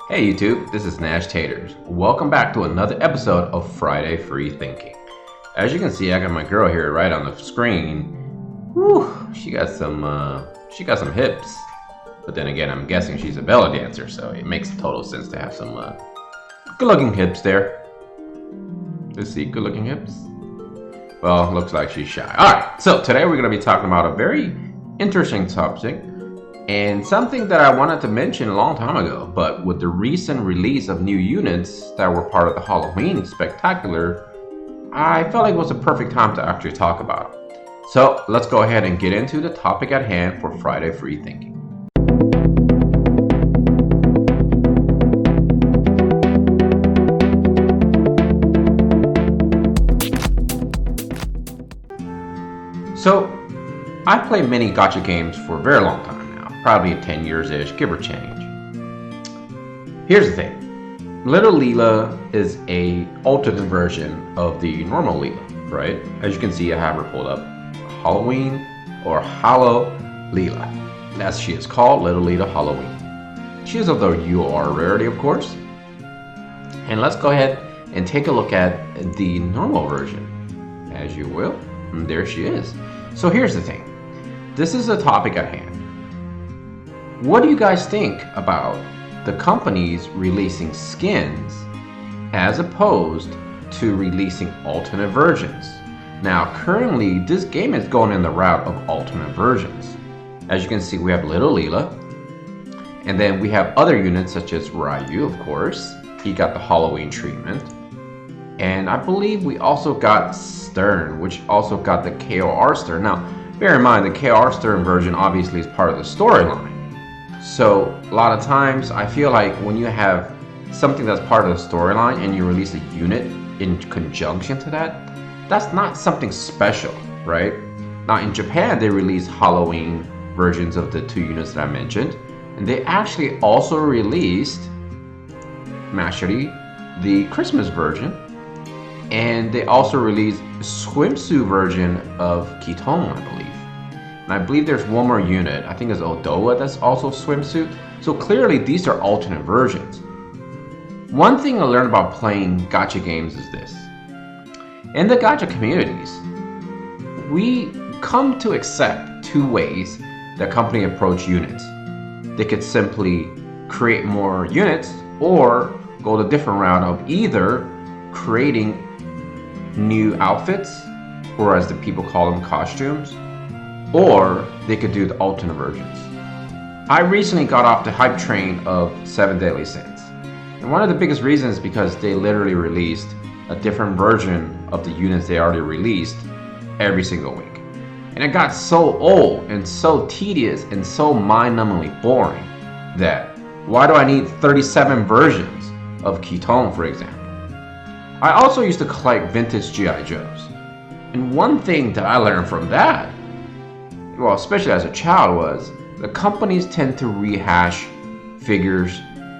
Hey YouTube, this is Nashtaters. Welcome back to another episode of Friday Free Thinking. As you can see, I got my girl here right on the screen. Whew, she got some hips. But then again, I'm guessing she's a belly dancer, so it makes total sense to have some good-looking hips there. Let's see, good-looking hips. Well, looks like she's shy. Alright, so today we're going to be talking about a very interesting topic. And something that I wanted to mention a long time ago, but with the recent release of new units that were part of the Halloween Spectacular, I felt like it was a perfect time to actually talk about it. So let's go ahead and get into the topic at hand for Friday Free Thinking. So I've played many gacha games for a very long time. Probably 10 years-ish, give or change. Here's the thing. Little Leela is a alternate version of the normal Leela, right? As you can see, I have her pulled up. Halloween or Hallow Leela. As she is called, Little Leela Halloween. She is of the UR rarity, of course. And let's go ahead and take a look at the normal version. As you will. And there she is. So here's the thing. This is the topic at hand. What do you guys think about the companies releasing skins as opposed to releasing alternate versions? Now, currently, this game is going in the route of alternate versions. As you can see, we have Little Leela, and then we have other units such as Ryu, of course. He got the Halloween treatment. And I believe we also got Stern, which also got the KOR Stern. Now, bear in mind, the KOR Stern version obviously is part of the storyline. So a lot of times I feel like when you have something that's part of the storyline and you release a unit in conjunction to that, that's not something special, right? Now in Japan, they release Halloween versions of the two units that I mentioned. And they actually also released Mashiri, the Christmas version. And they also released a swimsuit version of Kiton, I believe. And I believe there's one more unit, I think it's Odoa, that's also swimsuit. So clearly these are alternate versions. One thing I learned about playing gacha games is this. In the gacha communities, we come to accept two ways that company approach units. They could simply create more units or go the different route of either creating new outfits, or as the people call them, costumes, or they could do the alternate versions. I recently got off the hype train of 7 Deadly Sins. And one of the biggest reasons is because they literally released a different version of the units they already released every single week. And it got so old and so tedious and so mind-numbingly boring that why do I need 37 versions of Kiton, for example? I also used to collect vintage G.I. Joes. And one thing that I learned from that, well, especially as a child, was the companies tend to rehash figures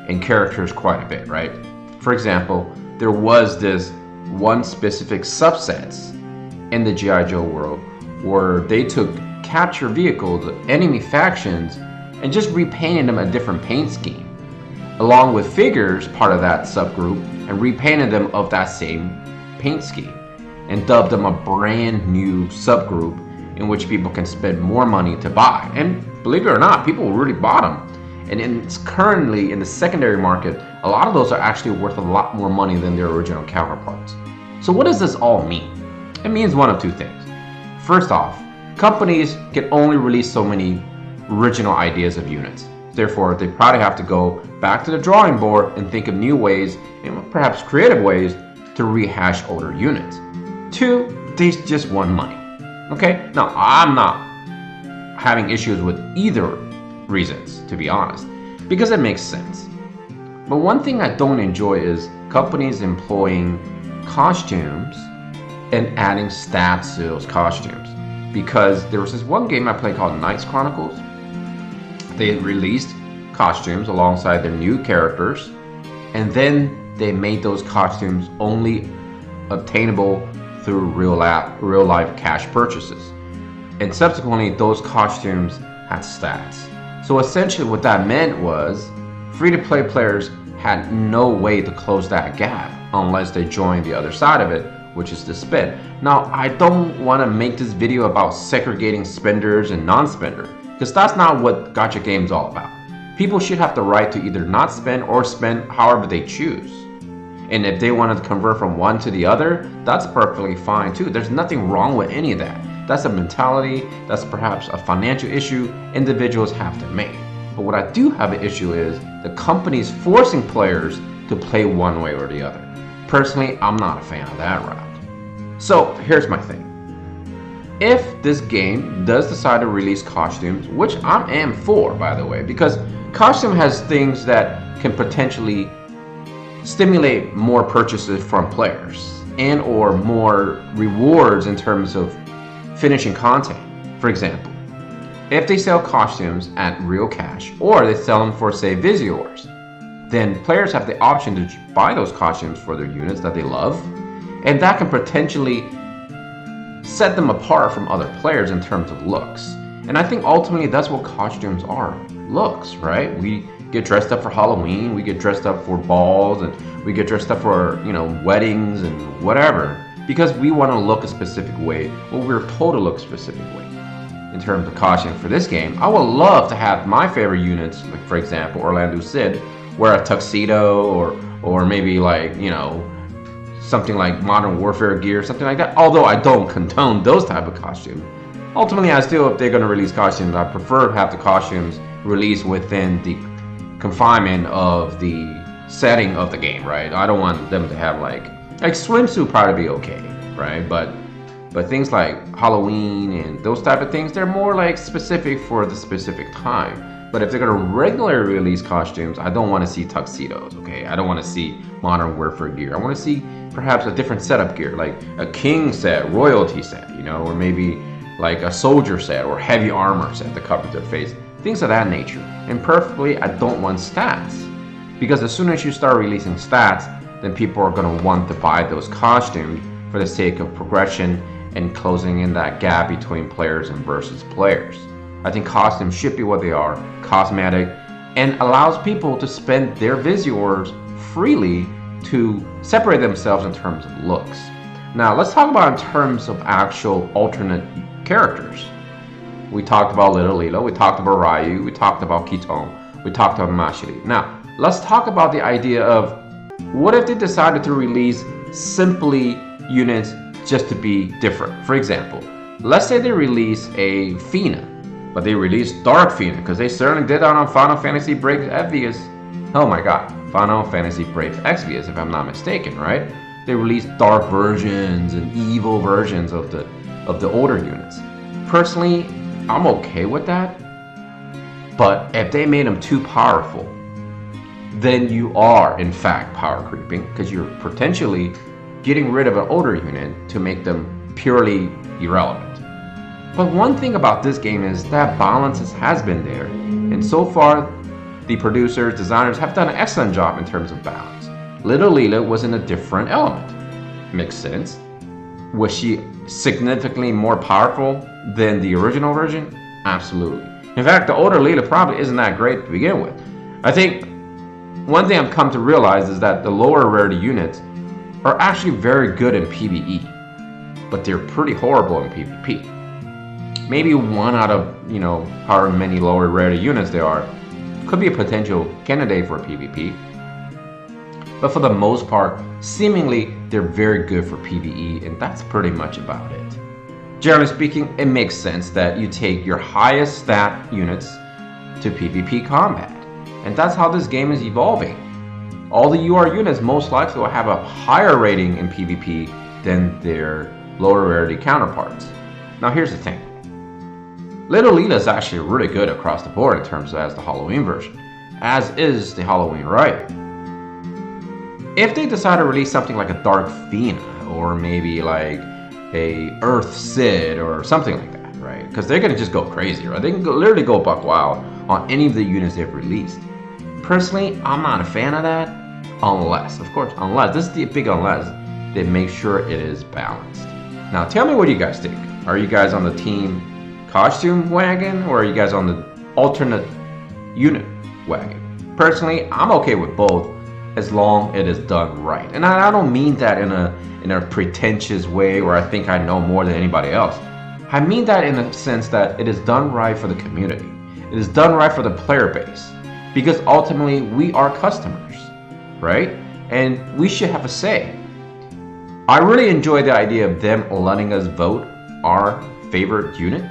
and characters quite a bit, right? For example, there was this one specific subsets in the G.I. Joe world where they took capture vehicles, enemy factions, and just repainted them a different paint scheme, along with figures part of that subgroup, and repainted them of that same paint scheme, and dubbed them a brand new subgroup in which people can spend more money to buy. And believe it or not, people really bought them. And currently in the secondary market, a lot of those are actually worth a lot more money than their original counterparts. So what does this all mean? It means one of two things. First off, companies can only release so many original ideas of units. Therefore, they probably have to go back to the drawing board and think of new ways, and perhaps creative ways, to rehash older units. Two, they just want money. Okay, now I'm not having issues with either reasons, to be honest, because it makes sense. But one thing I don't enjoy is companies employing costumes and adding stats to those costumes. Because there was this one game I played called Knights Chronicles. They released costumes alongside their new characters, and then they made those costumes only obtainable through real life cash purchases. And subsequently, those costumes had stats. So essentially what that meant was free-to-play players had no way to close that gap unless they join the other side of it, which is the spend. Now, I don't want to make this video about segregating spenders and non-spender, because that's not what gacha games all about. People should have the right to either not spend or spend however they choose. And if they want to convert from one to the other, that's perfectly fine too. There's nothing wrong with any of that. That's a mentality, that's perhaps a financial issue individuals have to make. But what I do have an issue is the companies forcing players to play one way or the other. Personally, I'm not a fan of that route. So here's my thing. If this game does decide to release costumes, which I am for, by the way, because costume has things that can potentially stimulate more purchases from players and or more rewards in terms of finishing content. For example, if they sell costumes at real cash or they sell them for, say, Visiors, then players have the option to buy those costumes for their units that they love, and that can potentially set them apart from other players in terms of looks. And I think ultimately that's what costumes are, looks, right? We get dressed up for Halloween, we get dressed up for balls, and we get dressed up for, weddings and whatever, because we want to look a specific way, or we're told to look a specific way. In terms of costume for this game, I would love to have my favorite units, like for example, Orlando Cid, wear a tuxedo, or maybe like, something like Modern Warfare gear, something like that. Although I don't condone those type of costumes. Ultimately, if they're going to release costumes, I prefer to have the costumes released within the confinement of the setting of the game, right? I don't want them to have like swimsuit probably be okay, right? But things like Halloween and those type of things, they're more like specific for the specific time. But if they're going to regularly release costumes, I don't want to see tuxedos, okay? I don't want to see Modern Warfare gear. I want to see perhaps a different setup gear, like a king set, royalty set, or maybe like a soldier set or heavy armor set that covers their face. Things of that nature. And perfectly, I don't want stats. Because as soon as you start releasing stats, then people are going to want to buy those costumes for the sake of progression and closing in that gap between players and versus players. I think costumes should be what they are, cosmetic, and allows people to spend their Visiors freely to separate themselves in terms of looks. Now, let's talk about in terms of actual alternate characters. We talked about Little Leela, we talked about Ryu, we talked about Kiton, we talked about Mashiri. Now, let's talk about the idea of what if they decided to release simply units just to be different. For example, let's say they release a Fina, but they released Dark Fina, because they certainly did that on Final Fantasy Breaks Exvius. Oh my god, Final Fantasy Breaks Exvius, if I'm not mistaken, right? They released dark versions and evil versions of the older units. Personally, I'm okay with that, but if they made them too powerful, then you are in fact power creeping, because you're potentially getting rid of an older unit to make them purely irrelevant. But one thing about this game is that balance has been there, and so far the producers, designers have done an excellent job in terms of balance. Little Leela was in a different element. Makes sense. Was she significantly more powerful than the original version? Absolutely. In fact, the older Leela probably isn't that great to begin with. I think one thing I've come to realize is that the lower rarity units are actually very good in PvE, but they're pretty horrible in PvP. Maybe one out of, however many lower rarity units there are, could be a potential candidate for PvP. But for the most part, seemingly they're very good for PvE, and that's pretty much about it. Generally speaking, it makes sense that you take your highest stat units to PvP combat. And that's how this game is evolving. All the UR units most likely will have a higher rating in PvP than their lower rarity counterparts. Now here's the thing. Little Leela is actually really good across the board in terms of as the Halloween version, as is the Halloween Ryu. If they decide to release something like a Dark Fina, or maybe like a Earth Cid or something like that, right? Because they're gonna just go crazy, right? They can literally go buck wild on any of the units they've released. Personally, I'm not a fan of that, unless, this is the big unless, they make sure it is balanced. Now tell me what you guys think. Are you guys on the team costume wagon, or are you guys on the alternate unit wagon? Personally, I'm okay with both, as long as it is done right. And I don't mean that in a pretentious way where I think I know more than anybody else. I mean that in a sense that it is done right for the community. It is done right for the player base. Because ultimately we are customers, right? And we should have a say. I really enjoy the idea of them letting us vote our favorite unit.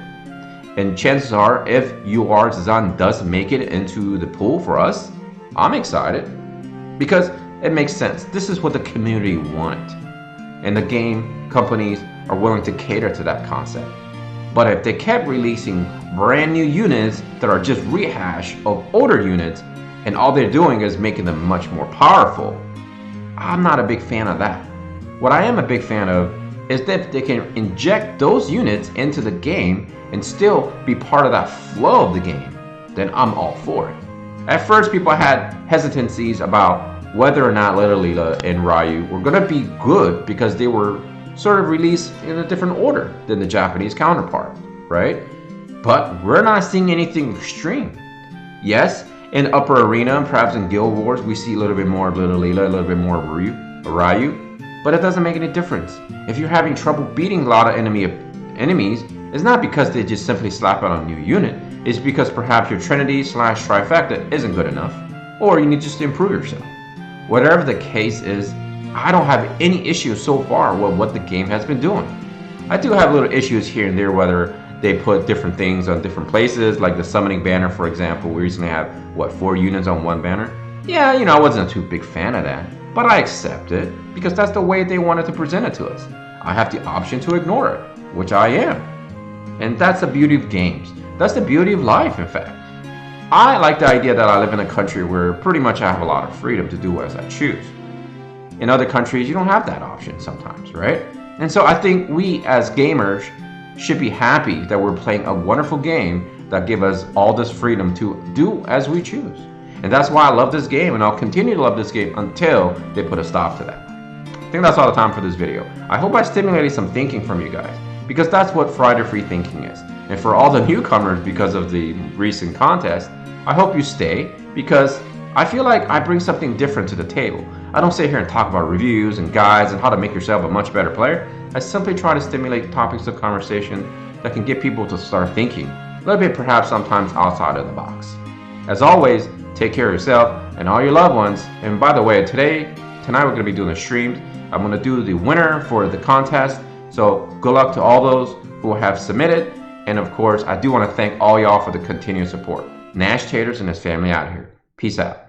And chances are, if UR Zan does make it into the pool for us, I'm excited. Because it makes sense. This is what the community wanted. And the game companies are willing to cater to that concept. But if they kept releasing brand new units that are just rehash of older units, and all they're doing is making them much more powerful, I'm not a big fan of that. What I am a big fan of is that they can inject those units into the game and still be part of that flow of the game, then I'm all for it. At first, people had hesitancies about whether or not Little Leela and Ryu were going to be good because they were sort of released in a different order than the Japanese counterpart, right? But we're not seeing anything extreme. Yes, in Upper Arena and perhaps in Guild Wars, we see a little bit more of Little Leela, a little bit more of Ryu, but it doesn't make any difference. If you're having trouble beating a lot of enemies, it's not because they just simply slap out a new unit. It's because perhaps your Trinity/Trifecta isn't good enough, or you need just to improve yourself. Whatever the case is, I don't have any issues so far with what the game has been doing. I do have little issues here and there, whether they put different things on different places, like the summoning banner, for example. We recently have, 4 units on one banner? Yeah, I wasn't a too big fan of that, but I accept it because that's the way they wanted to present it to us. I have the option to ignore it, which I am. And that's the beauty of games. That's the beauty of life, in fact. I like the idea that I live in a country where pretty much I have a lot of freedom to do as I choose. In other countries, you don't have that option sometimes, right? And so I think we as gamers should be happy that we're playing a wonderful game that gives us all this freedom to do as we choose. And that's why I love this game, and I'll continue to love this game until they put a stop to that. I think that's all the time for this video. I hope I stimulated some thinking from you guys, because that's what Friday Free Thinking is. And for all the newcomers because of the recent contest, I hope you stay, because I feel like I bring something different to the table. I don't sit here and talk about reviews and guides and how to make yourself a much better player. I simply try to stimulate topics of conversation that can get people to start thinking, a little bit perhaps sometimes outside of the box. As always, take care of yourself and all your loved ones. And by the way, tonight we're going to be doing a stream. I'm going to do the winner for the contest. So good luck to all those who have submitted. And of course, I do want to thank all y'all for the continued support. Nashtaters and his family out here. Peace out.